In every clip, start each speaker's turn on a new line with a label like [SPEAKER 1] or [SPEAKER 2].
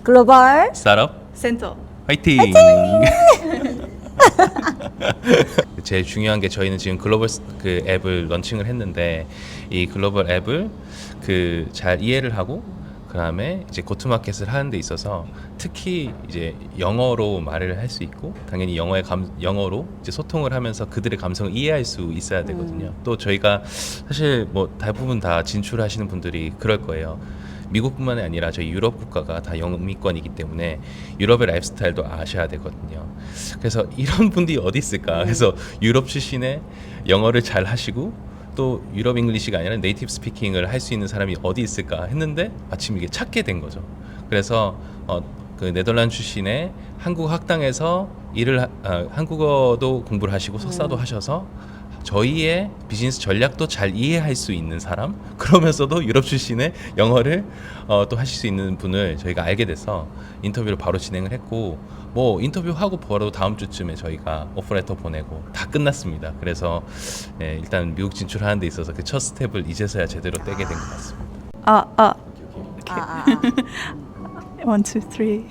[SPEAKER 1] 글로벌
[SPEAKER 2] 스타트업
[SPEAKER 3] 센터.
[SPEAKER 2] 화이팅! 제일 중요한 게 저희는 지금 글로벌 그 앱을 런칭을 했는데 이 글로벌 앱을 그 잘 이해를 하고 그다음에 이제 고투마켓을 하는 데 있어서 특히 이제 영어로 말을 할 수 있고 당연히 영어로 이제 소통을 하면서 그들의 감성을 이해할 수 있어야 되거든요. 또 저희가 사실 뭐 대부분 다 진출하시는 분들이 그럴 거예요. 미국뿐만이 아니라 저희 유럽 국가가 다 영미권이기 때문에 유럽의 라이프 스타일도 아셔야 되거든요. 그래서 이런 분들이 어디 있을까? 그래서 유럽 출신의 영어를 잘 하시고 또 유럽 잉글리시가 아니라 네이티브 스피킹을 할 수 있는 사람이 어디 있을까 했는데 마침 이게 찾게 된 거죠. 그래서 그 네덜란드 출신의 한국 학당에서 한국어도 공부를 하시고 석사도 하셔서 저희의 비즈니스 전략도 잘 이해할 수 있는 사람, 그러면서도 유럽 출신의 영어를 또 하실 수 있는 분을 저희가 알게 돼서 인터뷰를 바로 진행을 했고, 뭐 인터뷰하고 바로 다음 주쯤에 저희가 오퍼레터 보내고 다 끝났습니다. 그래서 일단 미국 진출하는 데 있어서 그 첫 스텝을 이제서야 제대로 떼게 된 것 같습니다.
[SPEAKER 3] One, two, three.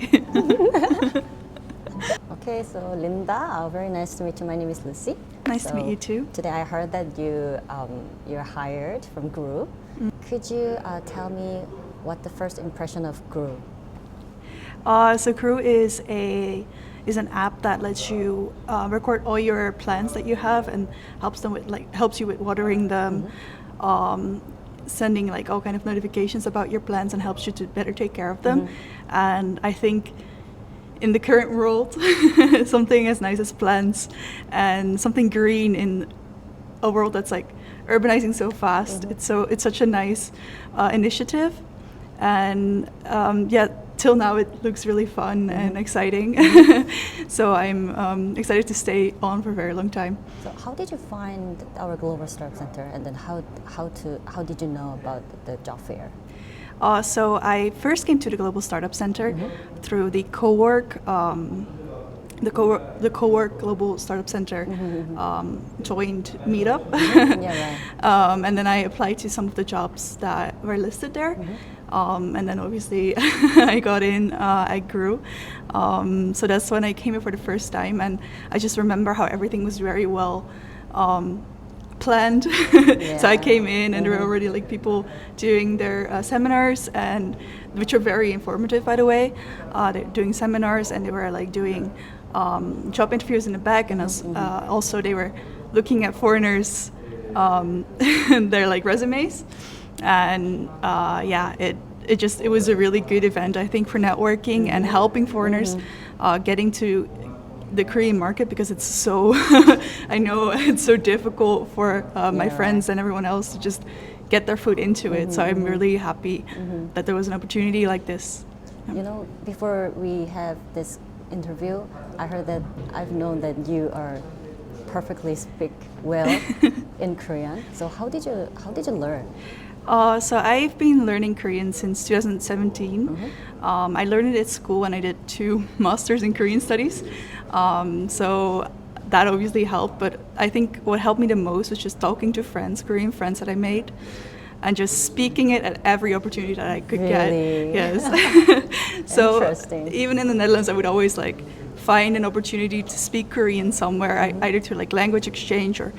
[SPEAKER 1] Okay, so Linda, very nice to meet you. My name is Lucy.
[SPEAKER 3] Nice to meet you too.
[SPEAKER 1] Today I heard that you're hired from Groo. Could you tell me what the first impression of Groo?
[SPEAKER 3] So Groo is an app that lets you record all your plants that you have and helps you with watering them, sending like all kind of notifications about your plants and helps you to better take care of them. And I think in the current world, something as nice as plants and something green in a world that's like urbanizing so fast, it's such a nice initiative. And till now it looks really fun and exciting. So I'm excited to stay on for a very long time.
[SPEAKER 1] So how did you find our Global Startup Center, and then how did you know about the job fair?
[SPEAKER 3] So I first came to the Global Startup Center through the co-work Global Startup Center joined meetup. And then I applied to some of the jobs that were listed there. And then obviously I got in at Groo. So that's when I came here for the first time, and I just remember how everything was very well planned. So I came in and there were already like people doing their seminars, and which were very informative, by the way. They're doing seminars and they were like doing job interviews in the back, and also they were looking at foreigners their like resumes. And it was a really good event, I think, for networking and helping foreigners getting to the Korean market, because it's so I know it's so difficult for my friends and everyone else to just get their foot into it. So I'm really happy that there was an opportunity like this.
[SPEAKER 1] You know, before we have this interview, I've known that you are perfectly speak well in Korean. So how did you learn?
[SPEAKER 3] So I've been learning Korean since 2017. I learned it at school and I did 2 masters in Korean studies. So that obviously helped, but I think what helped me the most was just talking to friends, Korean friends that I made, and just speaking it at every opportunity that I could get. Yes. So even in the Netherlands, I would always like find an opportunity to speak Korean somewhere, either to like language exchange or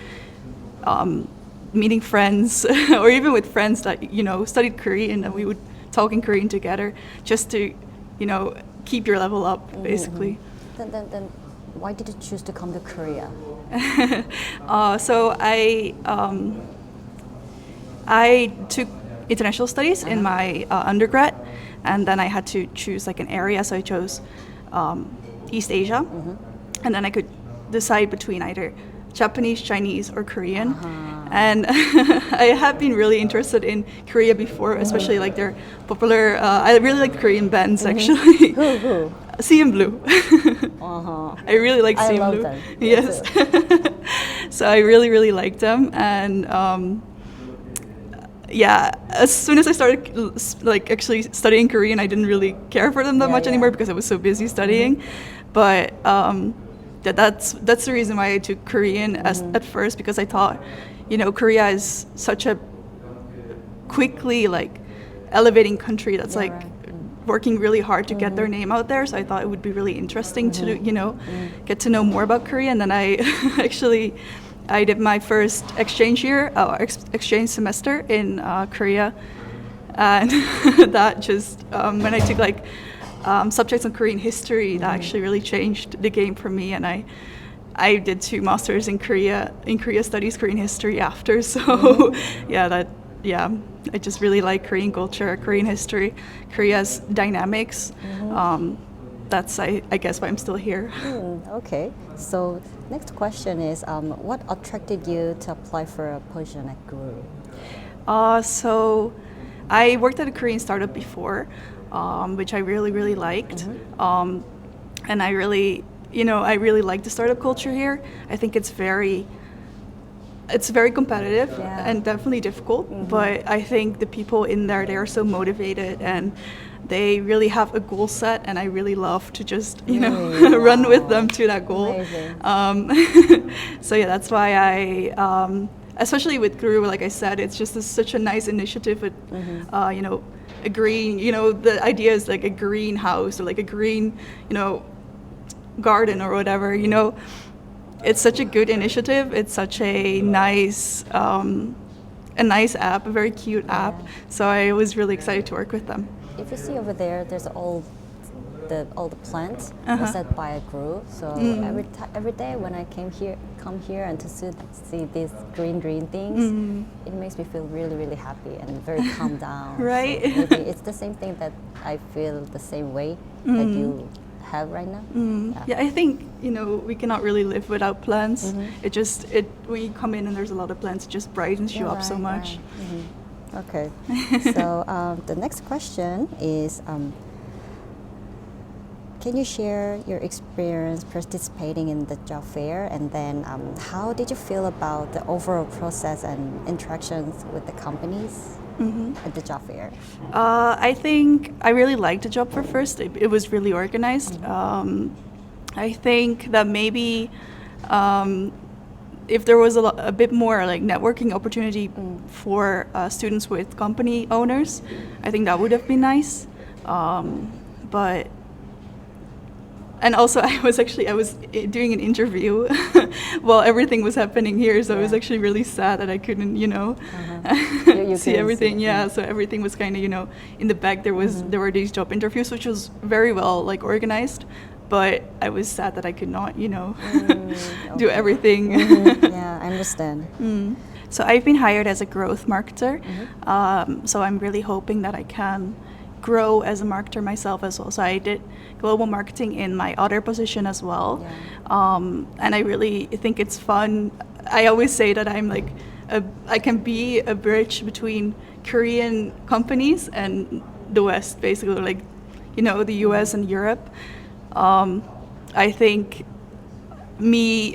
[SPEAKER 3] meeting friends, or even with friends that studied Korean, and we would talk in Korean together, just to keep your level up, basically.
[SPEAKER 1] Then why did you choose to come to Korea?
[SPEAKER 3] So I took international studies in my undergrad, and then I had to choose like an area, so I chose East Asia, and then I could decide between either Japanese, Chinese, or Korean. And I have been really interested in Korea before, especially like their popular, I really like Korean bands actually.
[SPEAKER 1] Who?
[SPEAKER 3] CNBLUE. I really like CNBLUE.
[SPEAKER 1] I love them.
[SPEAKER 3] Yes. So I really liked them, and as soon as I started like actually studying Korean, I didn't really care for them that much anymore because I was so busy studying. But that's the reason why I took Korean at first, because I thought, Korea is such a quickly like elevating country that's working really hard to get their name out there. So I thought it would be really interesting to, get to know more about Korea. And then I I did my first exchange exchange semester in Korea. And that just, when I took like subjects on Korean history, that actually really changed the game for me. And I did 2 masters in Korea studies, Korean history after. So I just really like Korean culture, Korean history, Korea's dynamics. That's I guess why I'm still here.
[SPEAKER 1] Okay. So next question is, what attracted you to apply for a position at Groo?
[SPEAKER 3] So I worked at a Korean startup before, which I really liked. And I really like the startup culture here. I think it's very competitive and definitely difficult, but I think the people in there, they are so motivated and they really have a goal set, and I really love to just run with them to that goal. So yeah, that's why I especially with Groo, like I said, it's just such a nice initiative with a green, the idea is like a greenhouse or like a green garden or whatever. It's such a good initiative. It's such a nice app, a very cute app. So I was really excited to work with them.
[SPEAKER 1] If you see over there, there's all the plants set by a Groo. So every day when I come here and to see these green things, it makes me feel really happy and very calm down.
[SPEAKER 3] Right.
[SPEAKER 1] So maybe it's the same thing that I feel the same way that you have right now.
[SPEAKER 3] Yeah, I think we cannot really live without plants. It when you come in and there's a lot of plants, it just brightens you up so much.
[SPEAKER 1] Okay. So the next question is, can you share your experience participating in the job fair, and then how did you feel about the overall process and interactions with the companies at the job fair?
[SPEAKER 3] I think I really liked the job fair first. It was really organized. I think that maybe if there was a bit more like networking opportunity for students with company owners, I think that would have been nice. And also I was doing an interview while everything was happening here, so I was actually really sad that I couldn't,
[SPEAKER 1] You
[SPEAKER 3] see everything. So everything was kind of, in the back there were these job interviews, which was very well like organized, but I was sad that I could not, do everything.
[SPEAKER 1] Yeah, I understand.
[SPEAKER 3] So I've been hired as a growth marketer, so I'm really hoping that I can grow as a marketer myself as well. So I did global marketing in my other position as well. And I really think it's fun. I always say that I'm like, I can be a bridge between Korean companies and the West, basically, like, the US and Europe. I think me,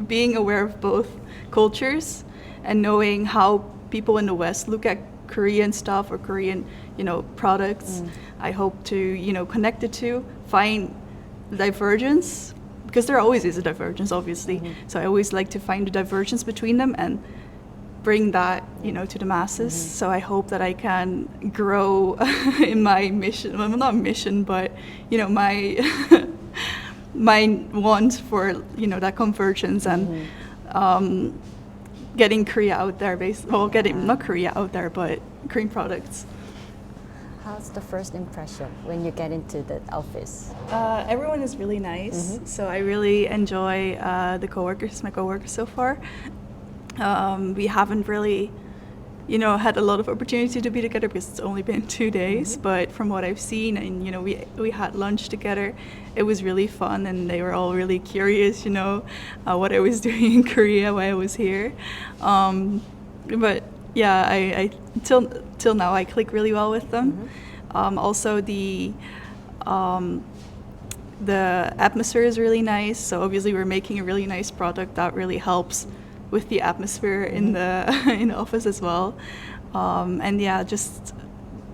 [SPEAKER 3] being aware of both cultures and knowing how people in the West look at Korean stuff or Korean, products. I hope to, connect the two, find divergence, because there always is a divergence, obviously. So I always like to find the divergence between them and bring that, to the masses. So I hope that I can grow in my mission. Well, not mission, but my my want for that convergence and getting Korea out there, getting not Korea out there, but Korean products.
[SPEAKER 1] How's the first impression when you get into the office?
[SPEAKER 3] Everyone is really nice, so I really enjoy my coworkers so far. We haven't really, had a lot of opportunity to be together because it's only been 2 days. But from what I've seen, and we had lunch together, it was really fun, and they were all really curious, what I was doing in Korea, why I was here. But yeah, I till now I click really well with them. Also the atmosphere is really nice. So obviously we're making a really nice product that really helps with the atmosphere in the office as well. And yeah, just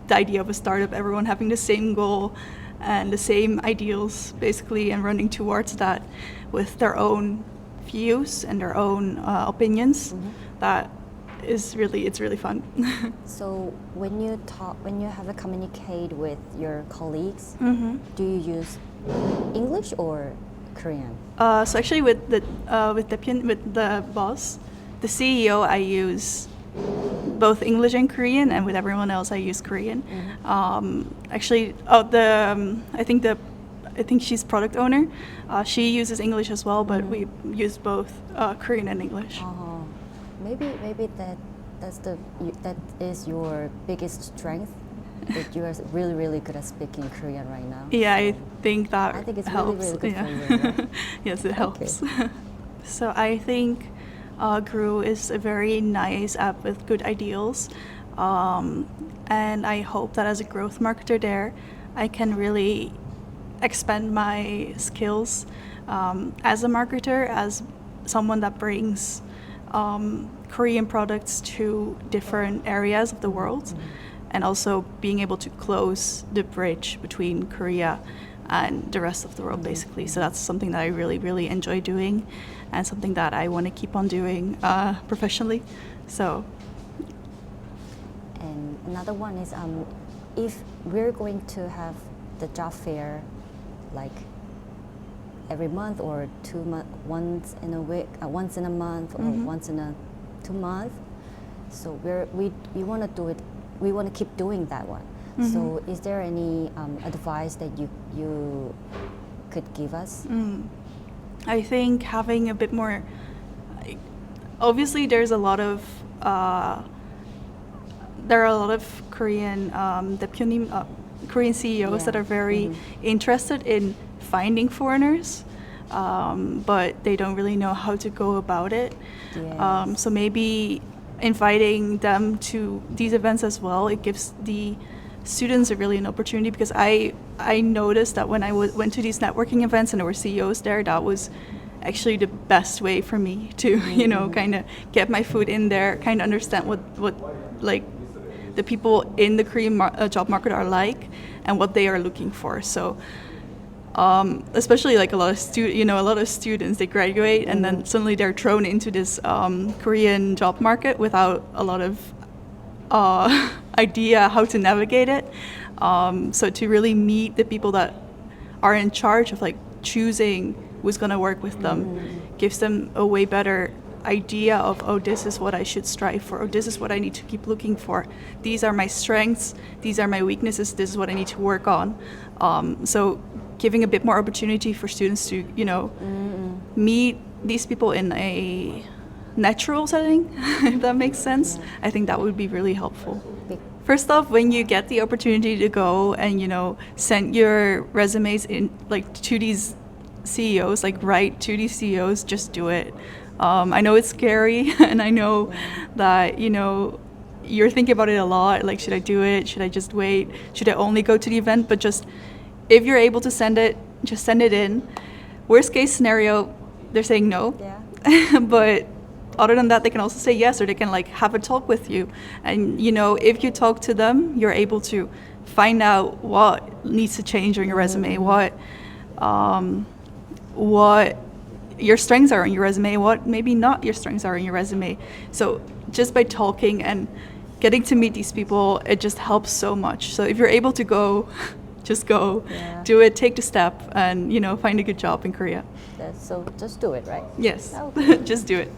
[SPEAKER 3] the idea of a startup, everyone having the same goal and the same ideals basically, and running towards that with their own views and their own opinions. That it's really fun.
[SPEAKER 1] So when you have to communicate with your colleagues, do you use English or Korean?
[SPEAKER 3] So actually, with the boss, the CEO, I use both English and Korean, and with everyone else, I use Korean. Actually, I think she's product owner. She uses English as well, but we use both Korean and English.
[SPEAKER 1] Maybe that is your biggest strength. That you are really good at speaking Korean right now.
[SPEAKER 3] Yeah,
[SPEAKER 1] So
[SPEAKER 3] I think that
[SPEAKER 1] I think it's
[SPEAKER 3] helps.
[SPEAKER 1] really good for you. Right?
[SPEAKER 3] Yes, it helps.
[SPEAKER 1] Okay.
[SPEAKER 3] So I think Groo is a very nice app with good ideals, and I hope that as a growth marketer there, I can really expand my skills as a marketer, as someone that brings Korean products to different areas of the world, and also being able to close the bridge between Korea and the rest of the world, basically. So that's something that I really enjoy doing, and something that I want to keep on doing professionally. So.
[SPEAKER 1] And another one is if we're going to have the job fair like every month or once in a week, once in a month, or once in a 2 months. So we want to do it. We want to keep doing that one. So is there any advice that you could give us?
[SPEAKER 3] I think having a bit more. Obviously, there's a lot of. There are a lot of Korean 대표님, Korean CEOs that are very interested in finding foreigners, but they don't really know how to go about it.
[SPEAKER 1] Yes.
[SPEAKER 3] So maybe inviting them to these events as well, it gives the students really an opportunity, because I noticed that when I went to these networking events and there were CEOs there, that was actually the best way for me to kind of get my foot in there, kind of understand what like the people in the Korean job market are like and what they are looking for. So especially like a lot of students, they graduate and then suddenly they're thrown into this Korean job market without a lot of idea how to navigate it. So to really meet the people that are in charge of like choosing who's going to work with them gives them a way better idea of, oh, this is what I should strive for, or this is what I need to keep looking for. These are my strengths, these are my weaknesses, this is what I need to work on. So giving a bit more opportunity for students to, meet these people in a natural setting, if that makes sense. I think that would be really helpful. First off, when you get the opportunity to go and, send your resumes in like to these CEOs, like write to these CEOs, just do it. I know it's scary, and I know that, you're thinking about it a lot. Like, should I do it? Should I just wait? Should I only go to the event? But just, if you're able to send it, just send it in. Worst case scenario, they're saying no.
[SPEAKER 1] Yeah.
[SPEAKER 3] But other than that, they can also say yes, or they can like have a talk with you. And, if you talk to them, you're able to find out what needs to change on your resume, what your strengths are on your resume, what maybe not your strengths are on your resume. So just by talking and getting to meet these people, it just helps so much. So if you're able to go, just go, do it, take the step, and find a good job in Korea.
[SPEAKER 1] So just do it, right?
[SPEAKER 3] Yes,
[SPEAKER 1] Okay.
[SPEAKER 3] just do it.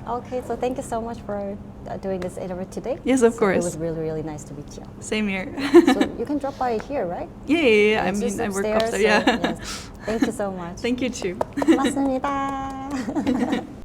[SPEAKER 1] Okay, so thank you so much for doing this interview today.
[SPEAKER 3] Yes, of
[SPEAKER 1] So
[SPEAKER 3] course.
[SPEAKER 1] It was really nice to meet you.
[SPEAKER 3] Same here.
[SPEAKER 1] So you can drop by here, right?
[SPEAKER 3] Yeah. I
[SPEAKER 1] It's
[SPEAKER 3] mean,
[SPEAKER 1] just
[SPEAKER 3] I work
[SPEAKER 1] upstairs,
[SPEAKER 3] upstairs. Yeah.
[SPEAKER 1] so, yes. Thank you so much.
[SPEAKER 3] Thank you too.
[SPEAKER 1] 고맙습니다.